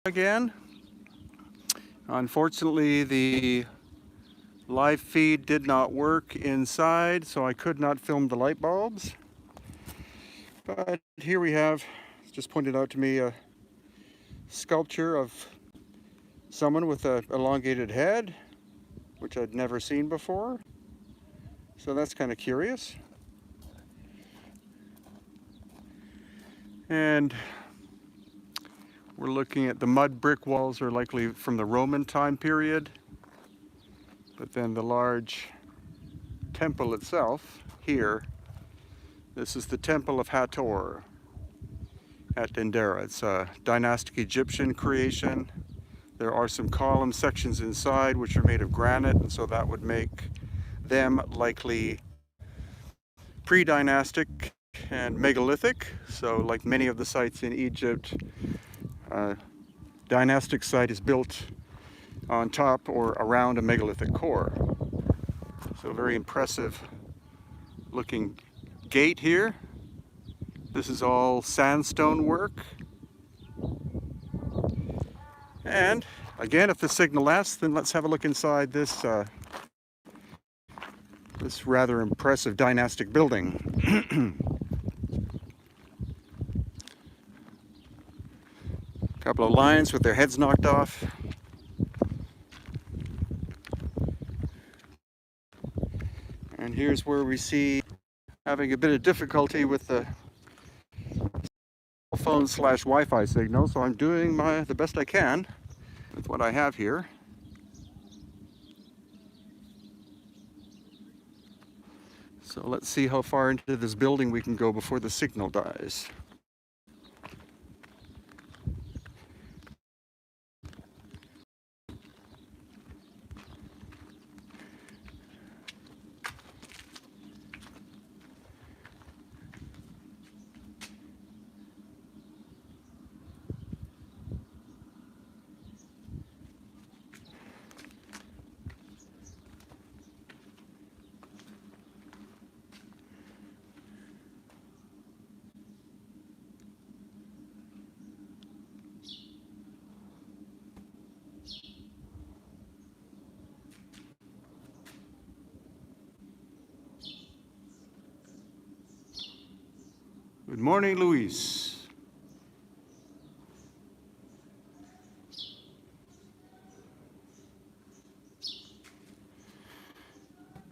Again. Unfortunately, the live feed did not work inside, so I could not film the light bulbs. But here we have, just pointed out to me, a sculpture of someone with an elongated head, which I'd never seen before. So that's kind of curious. And we're looking at the mud brick walls are likely from the Roman time period. But then the large temple itself here, this is the Temple of Hathor at Dendera. It's a dynastic Egyptian creation. There are some column sections inside which are made of granite, and so that would make them likely pre-dynastic and megalithic. So like many of the sites in Egypt, dynastic site is built on top or around a megalithic core. So very impressive looking gate here. This is all sandstone work. And again, if the signal lasts, then let's have a look inside this this rather impressive dynastic building. A couple of lions with their heads knocked off. And here's where we see having a bit of difficulty with the phone / Wi-Fi signal, so I'm doing the best I can with what I have here. So let's see how far into this building we can go before the signal dies. Good morning, Luis.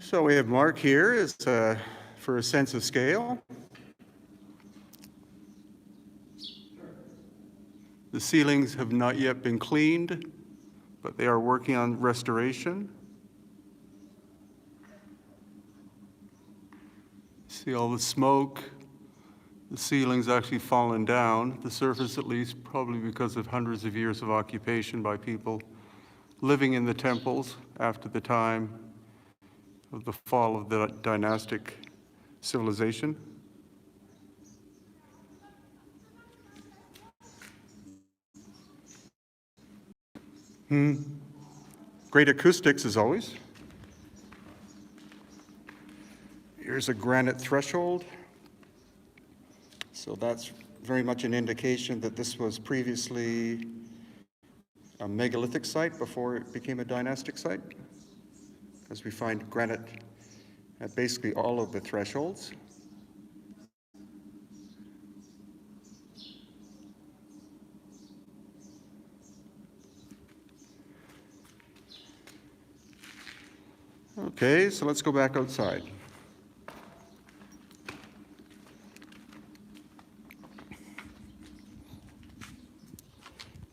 So we have Mark here is for a sense of scale. The ceilings have not yet been cleaned, but they are working on restoration. See all the smoke. The ceiling's actually fallen down, the surface at least, probably because of hundreds of years of occupation by people living in the temples after the time of the fall of the dynastic civilization. Great acoustics as always. Here's a granite threshold. So that's very much an indication that this was previously a megalithic site before it became a dynastic site, as we find granite at basically all of the thresholds. Okay, so let's go back outside.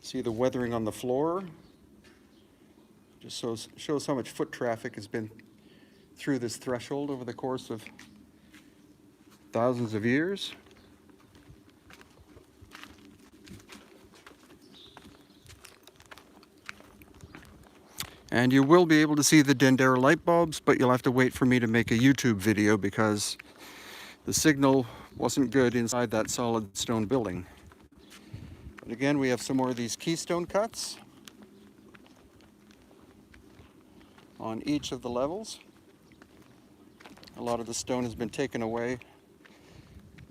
See the weathering on the floor? Just shows how much foot traffic has been through this threshold over the course of thousands of years. And you will be able to see the Dendera light bulbs, but you'll have to wait for me to make a YouTube video because the signal wasn't good inside that solid stone building. But again, we have some more of these keystone cuts on each of the levels. A lot of the stone has been taken away,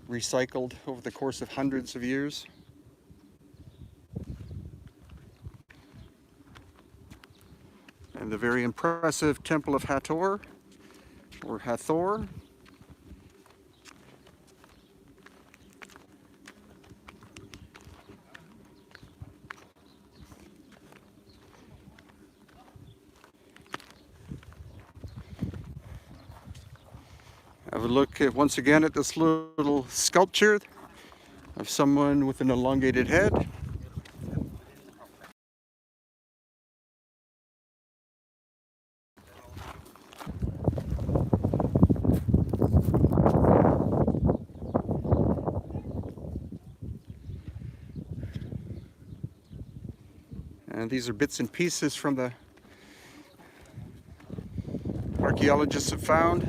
recycled over the course of hundreds of years. and the very impressive Temple of Hathor, or Hathor. Have a look at, once again, at this little sculpture of someone with an elongated head. And these are bits and pieces from the archaeologists have found.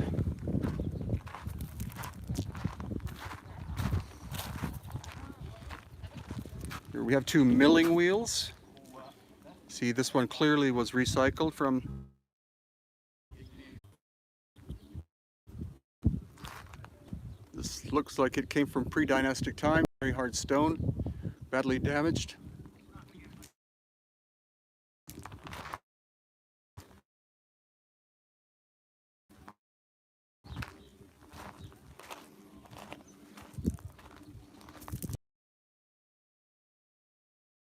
Here we have two milling wheels. See, this one clearly was recycled from this. Looks like it came from pre-dynastic time. Very hard stone, badly damaged.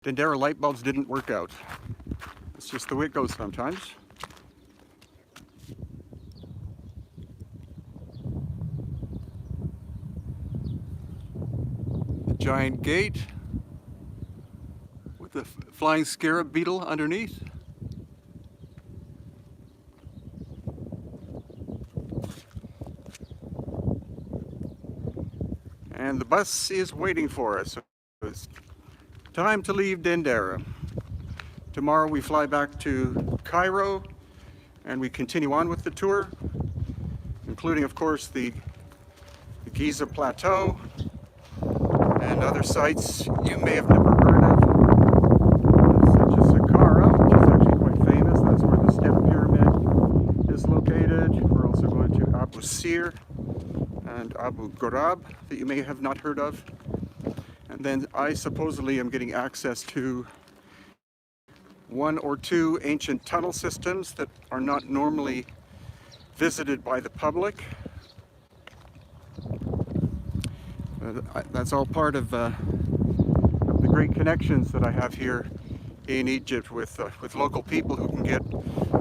Dendera light bulbs didn't work out. It's just the way it goes sometimes. The giant gate with the flying scarab beetle underneath. And the bus is waiting for us. It's time to leave Dendera. Tomorrow we fly back to Cairo and we continue on with the tour, including, of course, the Giza Plateau and other sites you may have never heard of, such as Saqqara, which is actually quite famous. That's where the Step Pyramid is located. We're also going to Abu Sir and Abu Ghurab, that you may have not heard of. And then I supposedly am getting access to one or two ancient tunnel systems that are not normally visited by the public. That's all part of the great connections that I have here in Egypt with local people who can get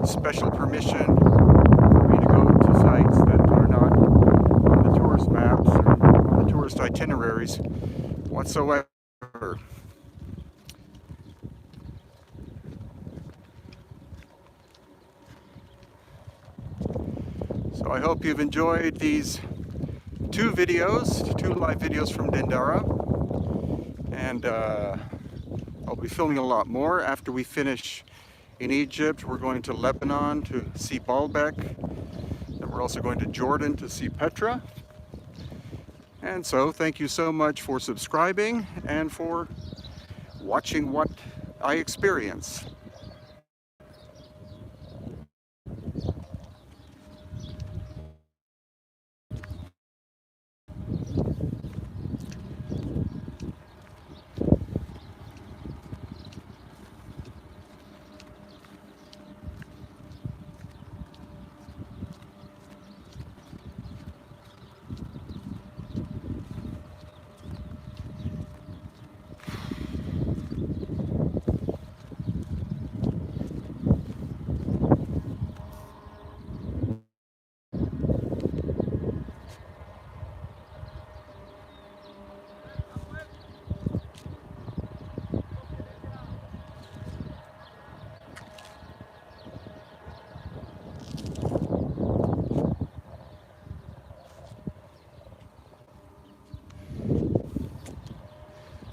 special permission for me to go to sites that are not on the tourist maps or on the tourist itineraries whatsoever. So I hope you've enjoyed these two live videos from Dendera, and I'll be filming a lot more after we finish in Egypt. We're going to Lebanon to see Baalbek, and we're also going to Jordan to see Petra. And so thank you so much for subscribing and for watching what I experience.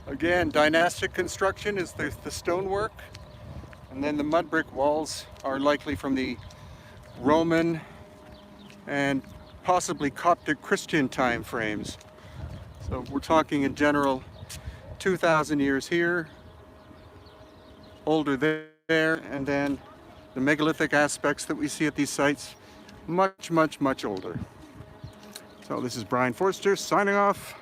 Again, dynastic construction is the stonework, and then the mud brick walls are likely from the Roman and possibly Coptic Christian time frames. So we're talking in general 2,000 years here, older there, and then the megalithic aspects that we see at these sites much, much, much older. So this is Brian Forster signing off.